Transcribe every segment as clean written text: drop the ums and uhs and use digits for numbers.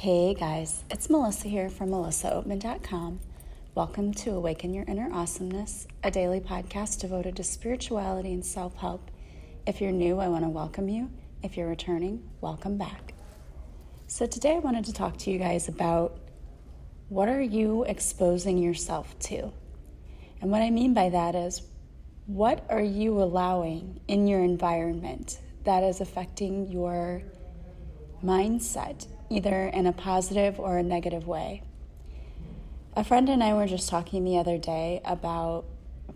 Hey guys, it's Melissa here from melissaoatman.com. Welcome to Awaken Your Inner Awesomeness, a daily podcast devoted to spirituality and self-help. If you're new, I want to welcome you. If you're returning, welcome back. So today I wanted to talk to you guys about what are you exposing yourself to? And what I mean by that is, what are you allowing in your environment that is affecting your mindset, either in a positive or a negative way? A friend and I were just talking the other day about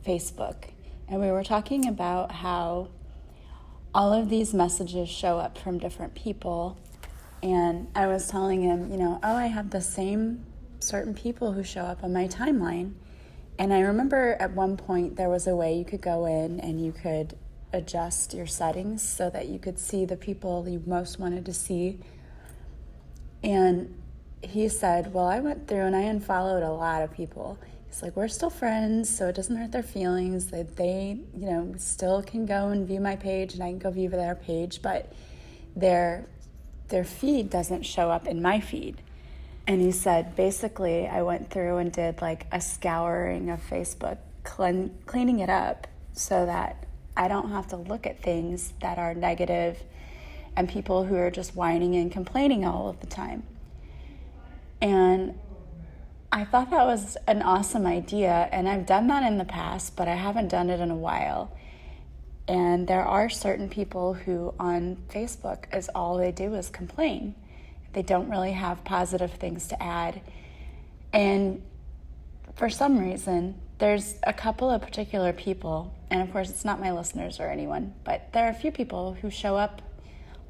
Facebook, and we were talking about how all of these messages show up from different people, and I was telling him, I have the same certain people who show up on my timeline. And I remember at one point there was a way you could go in and you could adjust your settings so that you could see the people you most wanted to see. And he said, well, I went through and I unfollowed a lot of people. He's like, we're still friends, so it doesn't hurt their feelings. They still can go and view my page and I can go view their page, but their feed doesn't show up in my feed. And he said, basically, I went through and did like a scouring of Facebook, cleaning it up so that I don't have to look at things that are negative and people who are just whining and complaining all of the time. And I thought that was an awesome idea, and I've done that in the past, but I haven't done it in a while. And there are certain people who on Facebook is all they do is complain. They don't really have positive things to add. And for some reason, there's a couple of particular people, and of course it's not my listeners or anyone, but there are a few people who show up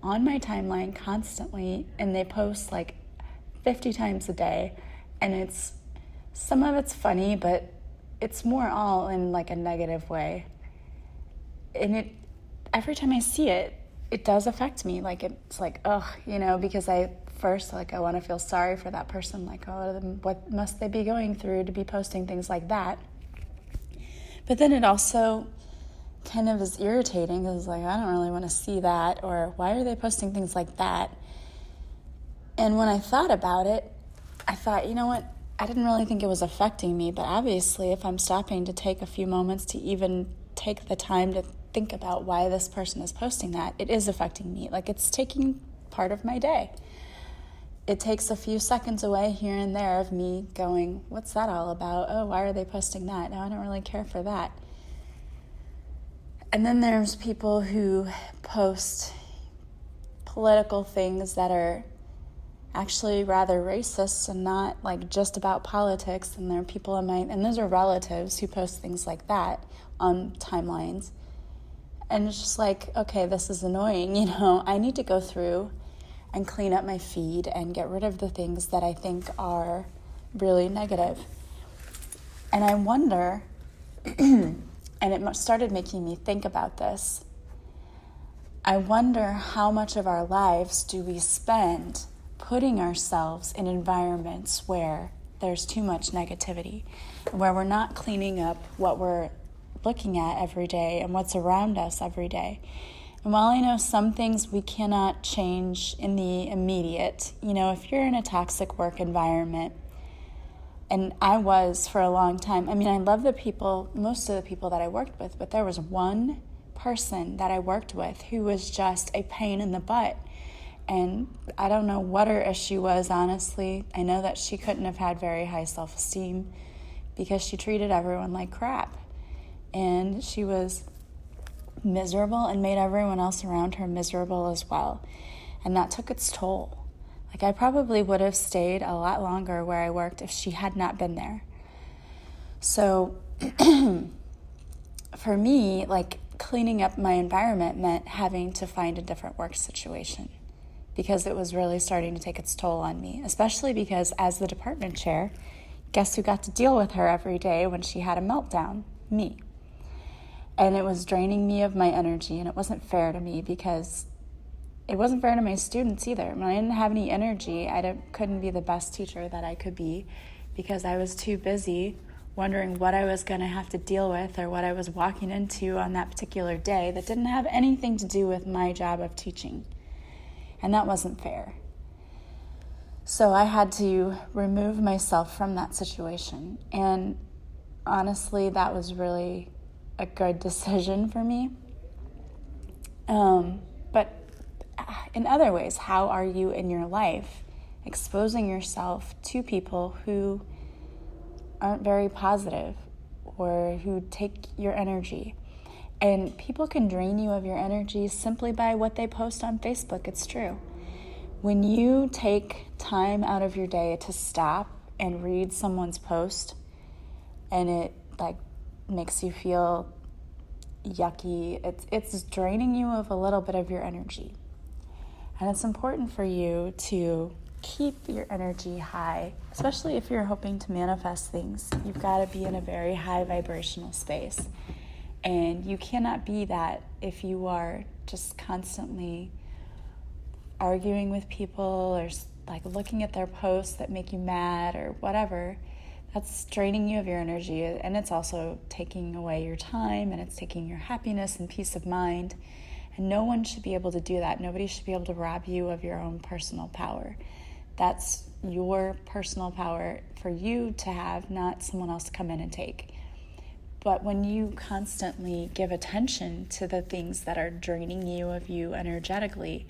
on my timeline constantly, and they post like 50 times a day, and some of it's funny, but it's more all in like a negative way. And every time I see it, it does affect me. Like it's like, because first, I want to feel sorry for that person. Like, what must they be going through to be posting things like that? But then it also kind of is irritating because, I don't really want to see that, or why are they posting things like that? And when I thought about it, I thought, you know what? I didn't really think it was affecting me, but obviously if I'm stopping to take a few moments to even take the time to think about why this person is posting that, it is affecting me. Like, it's taking part of my day. It takes a few seconds away here and there of me going, what's that all about? Oh, why are they posting that? No, I don't really care for that. And then there's people who post political things that are actually rather racist and not like just about politics. And there are people and those are relatives who post things like that on timelines. And it's just like, okay, this is annoying. I need to go through and clean up my feed and get rid of the things that I think are really negative. And I wonder, and it started making me think about this, I wonder how much of our lives do we spend putting ourselves in environments where there's too much negativity, where we're not cleaning up what we're looking at every day and what's around us every day. And while I know some things we cannot change in the immediate, if you're in a toxic work environment, and I was for a long time, I love most of the people that I worked with, but there was one person that I worked with who was just a pain in the butt. And I don't know what her issue was, honestly. I know that she couldn't have had very high self-esteem because she treated everyone like crap. And she was miserable and made everyone else around her miserable as well. And that took its toll. I probably would have stayed a lot longer where I worked if she had not been there. So for me, cleaning up my environment meant having to find a different work situation because it was really starting to take its toll on me, especially because as the department chair, guess who got to deal with her every day when she had a meltdown? Me. And it was draining me of my energy, and it wasn't fair to me because it wasn't fair to my students either. When I didn't have any energy, couldn't be the best teacher that I could be because I was too busy wondering what I was going to have to deal with or what I was walking into on that particular day that didn't have anything to do with my job of teaching. And that wasn't fair. So I had to remove myself from that situation. And honestly, that was really a good decision for me. But in other ways, how are you in your life exposing yourself to people who aren't very positive or who take your energy? And people can drain you of your energy simply by what they post on Facebook. It's true. When you take time out of your day to stop and read someone's post and it makes you feel yucky, it's draining you of a little bit of your energy. And it's important for you to keep your energy high, especially if you're hoping to manifest things. You've got to be in a very high vibrational space. And you cannot be that if you are just constantly arguing with people or looking at their posts that make you mad or whatever. That's draining you of your energy, and it's also taking away your time, and it's taking your happiness and peace of mind. And no one should be able to do that. Nobody should be able to rob you of your own personal power. That's your personal power for you to have, not someone else to come in and take. But when you constantly give attention to the things that are draining you of you energetically,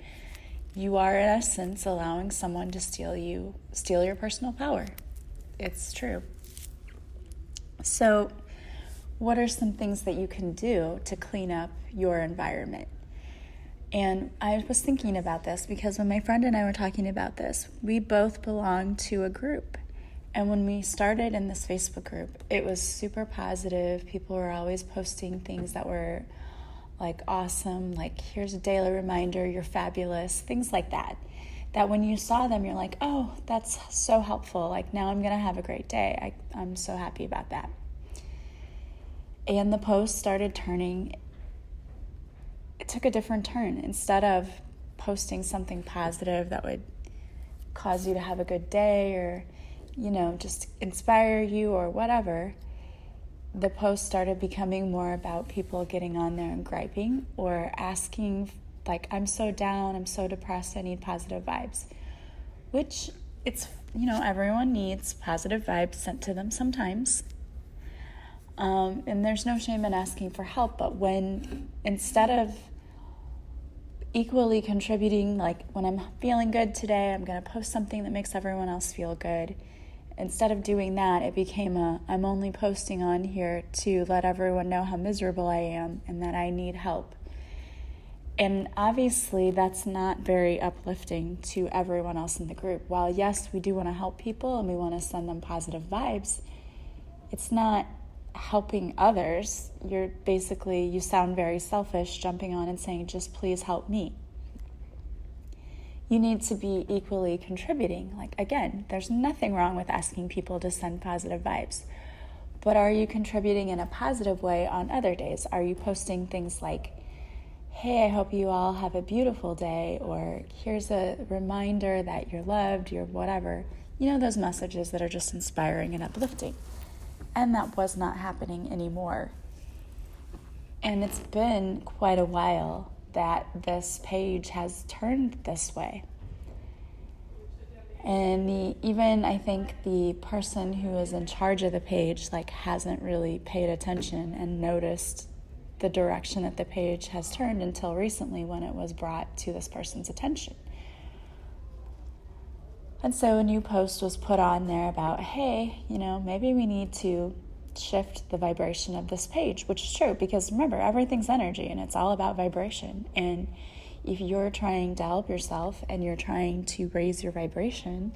you are in essence allowing someone to steal your personal power. It's true. So what are some things that you can do to clean up your environment? And I was thinking about this because when my friend and I were talking about this, we both belong to a group. And when we started in this Facebook group, it was super positive. People were always posting things that were awesome, here's a daily reminder, you're fabulous, things like that. That when you saw them, you're like, oh, that's so helpful. Now I'm going to have a great day. I'm so happy about that. And the post started turning. It took a different turn. Instead of posting something positive that would cause you to have a good day or, just inspire you or whatever, the post started becoming more about people getting on there and griping or asking, I'm so down, I'm so depressed, I need positive vibes. Which everyone needs positive vibes sent to them sometimes. And there's no shame in asking for help, but when instead of equally contributing, when I'm feeling good today, I'm going to post something that makes everyone else feel good. Instead of doing that, it became I'm only posting on here to let everyone know how miserable I am and that I need help. And obviously, that's not very uplifting to everyone else in the group. While, yes, we do want to help people and we want to send them positive vibes, it's not helping others. You sound very selfish jumping on and saying, just please help me. You need to be equally contributing. Again, there's nothing wrong with asking people to send positive vibes. But are you contributing in a positive way on other days? Are you posting things like, hey, I hope you all have a beautiful day, or here's a reminder that you're loved, you're whatever. Those messages that are just inspiring and uplifting. And that was not happening anymore. And it's been quite a while that this page has turned this way. And I think the person who is in charge of the page hasn't really paid attention and noticed the direction that the page has turned until recently when it was brought to this person's attention. And so a new post was put on there about, hey, maybe we need to shift the vibration of this page, which is true because remember, everything's energy and it's all about vibration. And if you're trying to help yourself and you're trying to raise your vibration,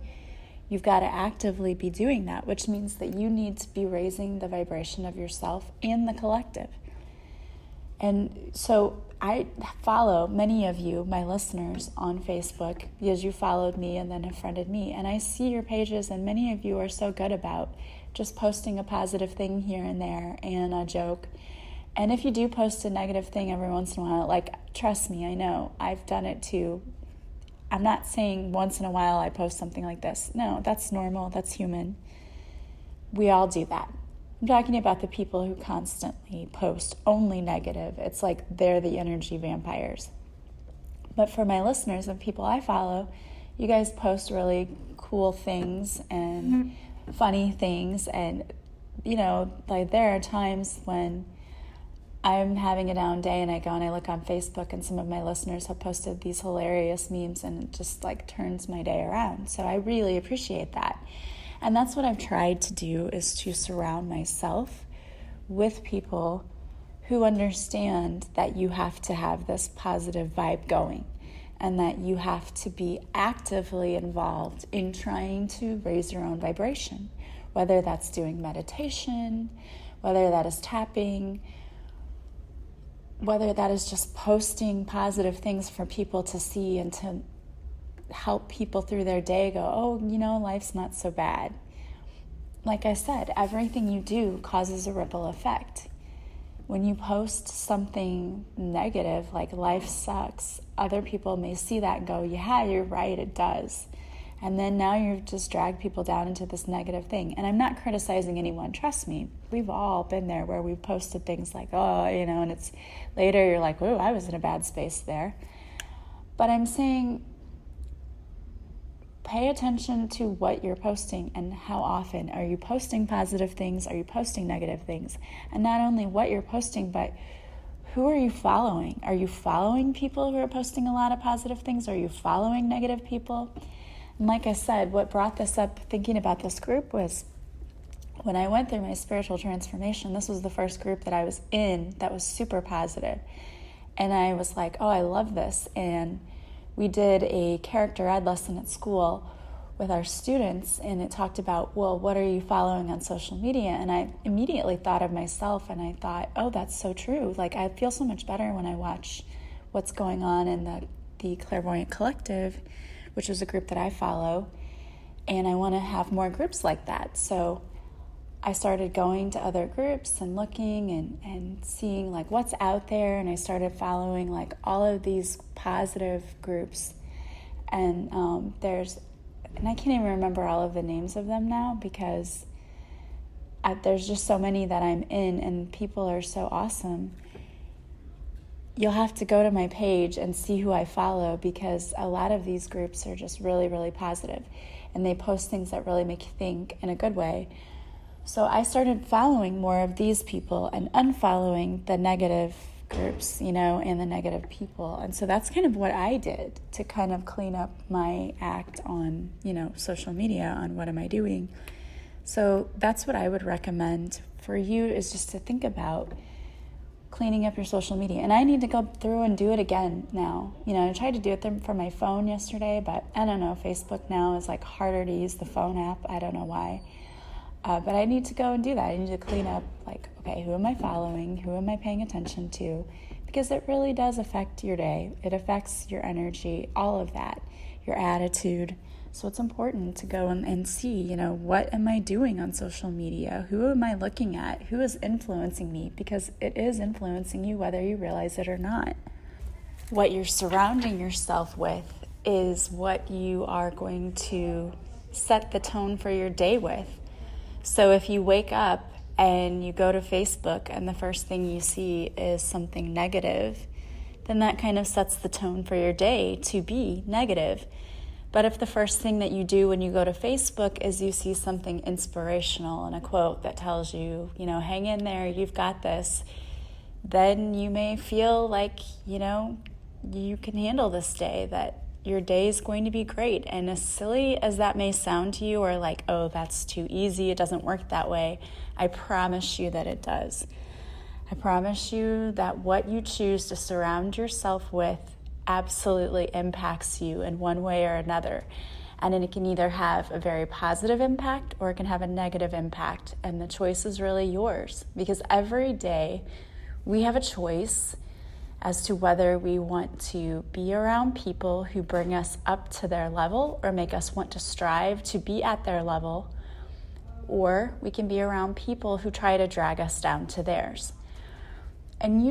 you've got to actively be doing that, which means that you need to be raising the vibration of yourself and the collective. And so I follow many of you, my listeners, on Facebook because you followed me and then have friended me. And I see your pages, and many of you are so good about just posting a positive thing here and there and a joke. And if you do post a negative thing every once in a while, trust me, I know, I've done it too. I'm not saying once in a while I post something like this. No, that's normal, that's human. We all do that. I'm talking about the people who constantly post only negative. It's like they're the energy vampires. But for my listeners and people I follow, you guys post really cool things and funny things. And, like there are times when I'm having a down day and I go and I look on Facebook and some of my listeners have posted these hilarious memes and it just like turns my day around. So I really appreciate that. And that's what I've tried to do, is to surround myself with people who understand that you have to have this positive vibe going and that you have to be actively involved in trying to raise your own vibration, whether that's doing meditation, whether that is tapping, whether that is just posting positive things for people to see and to help people through their day go, oh, life's not so bad. Like I said, everything you do causes a ripple effect. When you post something negative, like life sucks, other people may see that and go, yeah, you're right, it does. And then now you've just dragged people down into this negative thing. And I'm not criticizing anyone, trust me. We've all been there where we've posted things like, and it's later you're like, oh, I was in a bad space there. But I'm saying, pay attention to what you're posting and how often. Are you posting positive things? Are you posting negative things? And not only what you're posting, but who are you following? Are you following people who are posting a lot of positive things? Are you following negative people? And like I said, what brought this up thinking about this group was when I went through my spiritual transformation, this was the first group that I was in that was super positive. And I was like, oh, I love this. And we did a character ed lesson at school with our students, and it talked about, well, what are you following on social media? And I immediately thought of myself, and I thought, oh, that's so true. Like, I feel so much better when I watch what's going on in the Clairvoyant Collective, which is a group that I follow, and I want to have more groups like that. So I started going to other groups and looking and seeing like what's out there, and I started following like all of these positive groups, and I can't even remember all of the names of them now because there's just so many that I'm in, and people are so awesome. You'll have to go to my page and see who I follow, because a lot of these groups are just really, really positive, and they post things that really make you think in a good way. So I started following more of these people and unfollowing the negative groups, and the negative people. And so that's kind of what I did to kind of clean up my act on, social media, on what am I doing. So that's what I would recommend for you, is just to think about cleaning up your social media. And I need to go through and do it again now. I tried to do it for my phone yesterday, but I don't know, Facebook now is like harder to use the phone app. I don't know why. But I need to go and do that. I need to clean up, like, okay, who am I following? Who am I paying attention to? Because it really does affect your day. It affects your energy, all of that, your attitude. So it's important to go and see, what am I doing on social media? Who am I looking at? Who is influencing me? Because it is influencing you whether you realize it or not. What you're surrounding yourself with is what you are going to set the tone for your day with. So if you wake up and you go to Facebook and the first thing you see is something negative, then that kind of sets the tone for your day to be negative. But if the first thing that you do when you go to Facebook is you see something inspirational and a quote that tells you, hang in there, you've got this, then you may feel like, you can handle this day, that your day is going to be great. And as silly as that may sound to you, or like, oh, that's too easy, it doesn't work that way, I promise you that it does. I promise you that what you choose to surround yourself with absolutely impacts you in one way or another. And it can either have a very positive impact or it can have a negative impact. And the choice is really yours, because every day we have a choice as to whether we want to be around people who bring us up to their level or make us want to strive to be at their level, or we can be around people who try to drag us down to theirs. And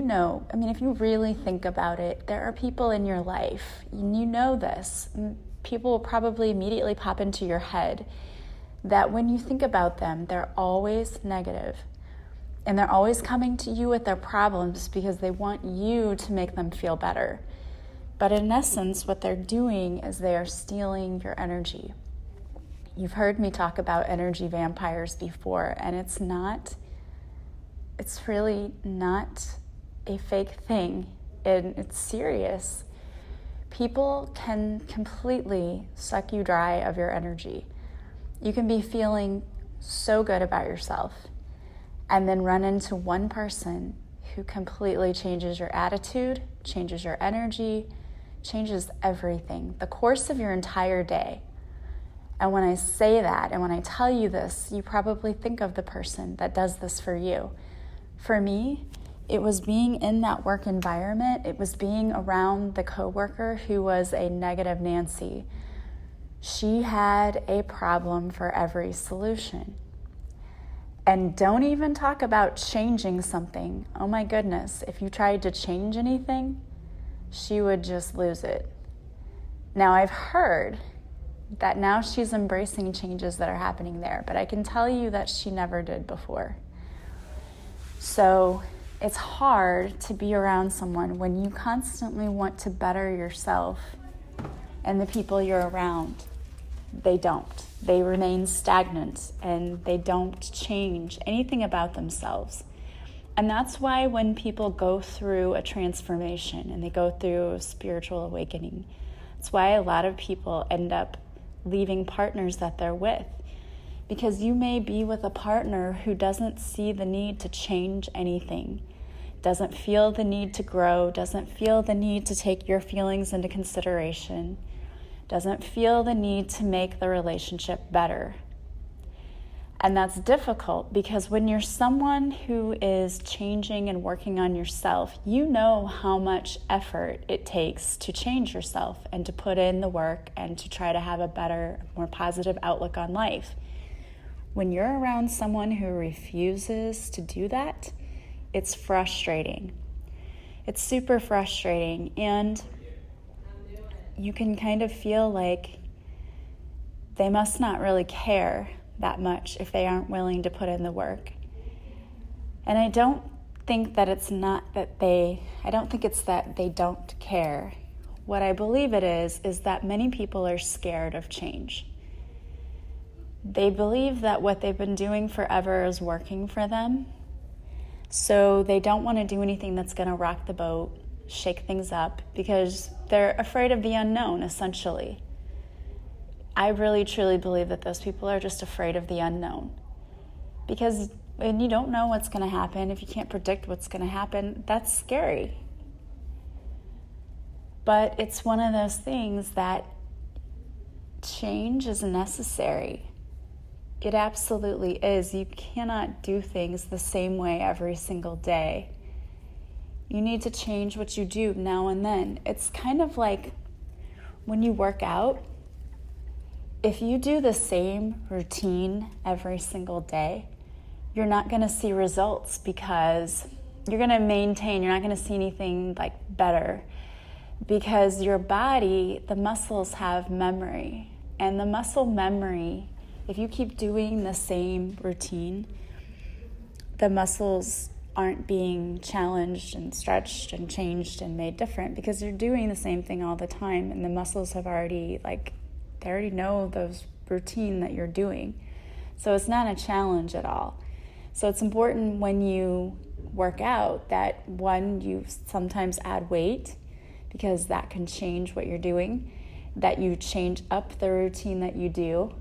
if you really think about it, there are people in your life, and you know this, people will probably immediately pop into your head that when you think about them, they're always negative. And they're always coming to you with their problems because they want you to make them feel better. But in essence, what they're doing is they are stealing your energy. you've heard me talk about energy vampires before, and it's really not a fake thing, and it's serious. People can completely suck you dry of your energy. You can be feeling so good about yourself and then run into one person who completely changes your attitude, changes your energy, changes everything, the course of your entire day. And when I say that, and when I tell you this, you probably think of the person that does this for you. For me, it was being in that work environment. It was being around the coworker who was a negative Nancy. She had a problem for every solution. And don't even talk about changing something. Oh my goodness, if you tried to change anything, she would just lose it. Now I've heard that now she's embracing changes that are happening there, but I can tell you that she never did before. So it's hard to be around someone when you constantly want to better yourself and the people you're around. They don't. They remain stagnant and they don't change anything about themselves. And that's why when people go through a transformation and they go through a spiritual awakening, that's why a lot of people end up leaving partners that they're with. Because you may be with a partner who doesn't see the need to change anything, doesn't feel the need to grow, doesn't feel the need to take your feelings into consideration, doesn't feel the need to make the relationship better. And that's difficult because when you're someone who is changing and working on yourself, you know how much effort it takes to change yourself and to put in the work and to try to have a better, more positive outlook on life. When you're around someone who refuses to do that, it's frustrating. It's super frustrating, and you can kind of feel like they must not really care that much if they aren't willing to put in the work. And I don't think that it's that they don't care. What I believe it is that many people are scared of change. They believe that what they've been doing forever is working for them. So they don't want to do anything that's going to rock the boat, shake things up, because they're afraid of the unknown, essentially. I really, truly believe that those people are just afraid of the unknown. Because when you don't know what's going to happen, if you can't predict what's going to happen, that's scary. But it's one of those things that change is necessary. It absolutely is. You cannot do things the same way every single day. You need to change what you do now and then. It's kind of like when you work out. If you do the same routine every single day, you're not going to see results because you're going to maintain, you're not going to see anything like better, because your body, the muscles have memory, and the muscle memory, if you keep doing the same routine, the muscles aren't being challenged and stretched and changed and made different because you're doing the same thing all the time, and the muscles have already they already know those routine that you're doing. So it's not a challenge at all. So it's important when you work out that, one, you sometimes add weight because that can change what you're doing, that you change up the routine that you do.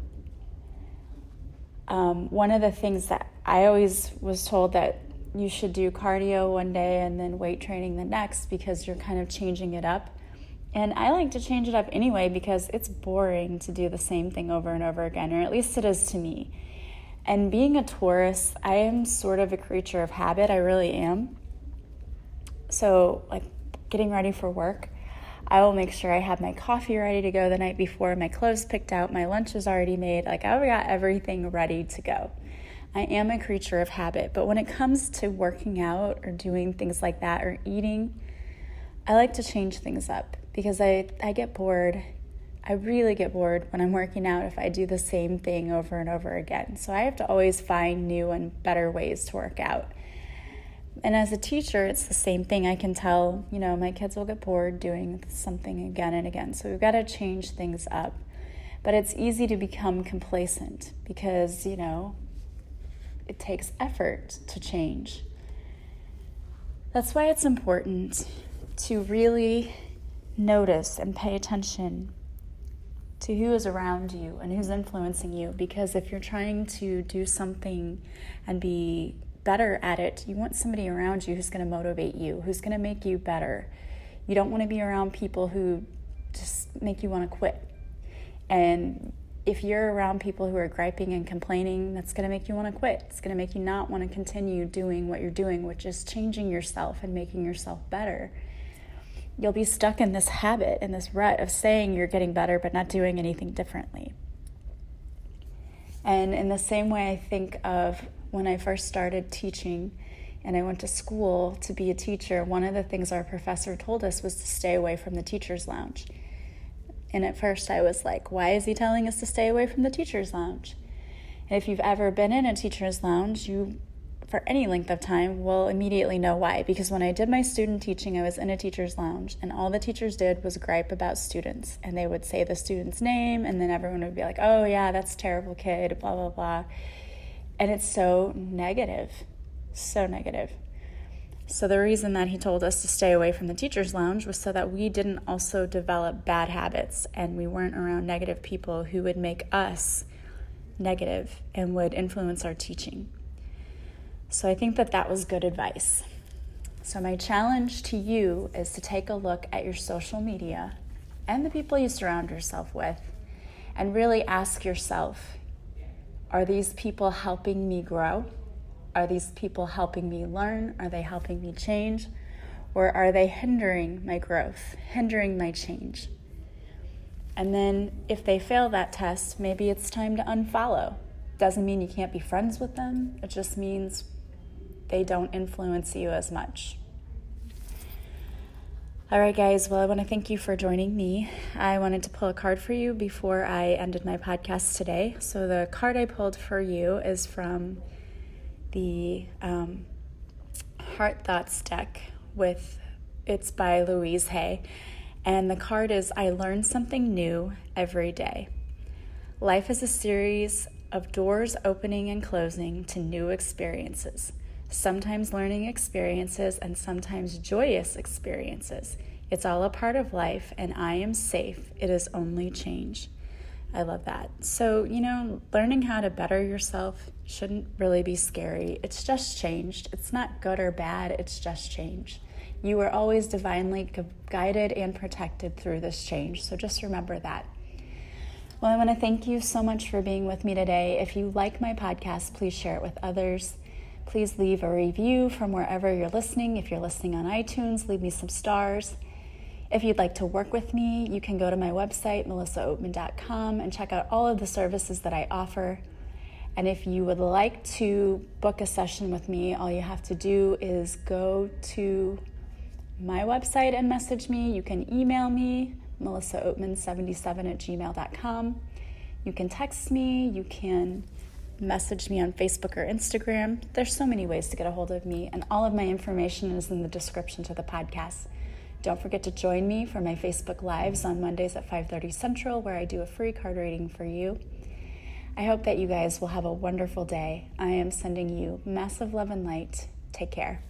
One of the things that I always was told that you should do cardio one day and then weight training the next because you're kind of changing it up. And I like to change it up anyway because it's boring to do the same thing over and over again, or at least it is to me. And being a Taurus, I am sort of a creature of habit. I really am. So getting ready for work, I will make sure I have my coffee ready to go the night before, my clothes picked out, my lunch is already made. I've got everything ready to go. I am a creature of habit. But when it comes to working out or doing things like that or eating, I like to change things up because I get bored. I really get bored when I'm working out if I do the same thing over and over again. So I have to always find new and better ways to work out. And as a teacher, it's the same thing. I can tell, my kids will get bored doing something again and again. So we've got to change things up. But it's easy to become complacent because, it takes effort to change. That's why it's important to really notice and pay attention to who is around you and who's influencing you, because if you're trying to do something and be better at it, you want somebody around you who's going to motivate you, who's going to make you better. You don't want to be around people who just make you want to quit. And if you're around people who are griping and complaining, that's going to make you want to quit. It's going to make you not want to continue doing what you're doing, which is changing yourself and making yourself better. You'll be stuck in this habit, in this rut of saying you're getting better but not doing anything differently. And in the same way, I think of when I first started teaching and I went to school to be a teacher, one of the things our professor told us was to stay away from the teacher's lounge. And at first I was like, why is he telling us to stay away from the teacher's lounge? And if you've ever been in a teacher's lounge, you, for any length of time, will immediately know why. Because when I did my student teaching, I was in a teacher's lounge, and all the teachers did was gripe about students. And they would say the student's name, and then everyone would be like, oh yeah, that's a terrible kid, blah, blah, blah. And it's so negative, so negative. So the reason that he told us to stay away from the teacher's lounge was so that we didn't also develop bad habits and we weren't around negative people who would make us negative and would influence our teaching. So I think that that was good advice. So my challenge to you is to take a look at your social media and the people you surround yourself with and really ask yourself, are these people helping me grow? Are these people helping me learn? Are they helping me change? Or are they hindering my growth, hindering my change? And then if they fail that test, maybe it's time to unfollow. Doesn't mean you can't be friends with them. It just means they don't influence you as much. All right, guys. Well, I want to thank you for joining me. I wanted to pull a card for you before I ended my podcast today. So the card I pulled for you is from the Heart Thoughts deck. It's by Louise Hay. And the card is, I learn something new every day. Life is a series of doors opening and closing to new experiences. Sometimes learning experiences and sometimes joyous experiences. It's all a part of life, and I am safe. It is only change. I love that. So, learning how to better yourself shouldn't really be scary. It's just changed. It's not good or bad. It's just change. You are always divinely guided and protected through this change. So just remember that. Well, I want to thank you so much for being with me today. If you like my podcast, please share it with others. Please leave a review from wherever you're listening. If you're listening on iTunes, leave me some stars. If you'd like to work with me, you can go to my website, melissaoatman.com, and check out all of the services that I offer. And if you would like to book a session with me, all you have to do is go to my website and message me. You can email me, melissaoatman77@gmail.com. You can text me. You can message me on Facebook or Instagram. There's so many ways to get a hold of me, and all of my information is in the description to the podcast. Don't forget to join me for my Facebook Lives on Mondays at 5:30 Central, where I do a free card reading for you. I hope that you guys will have a wonderful day. I am sending you massive love and light. Take care.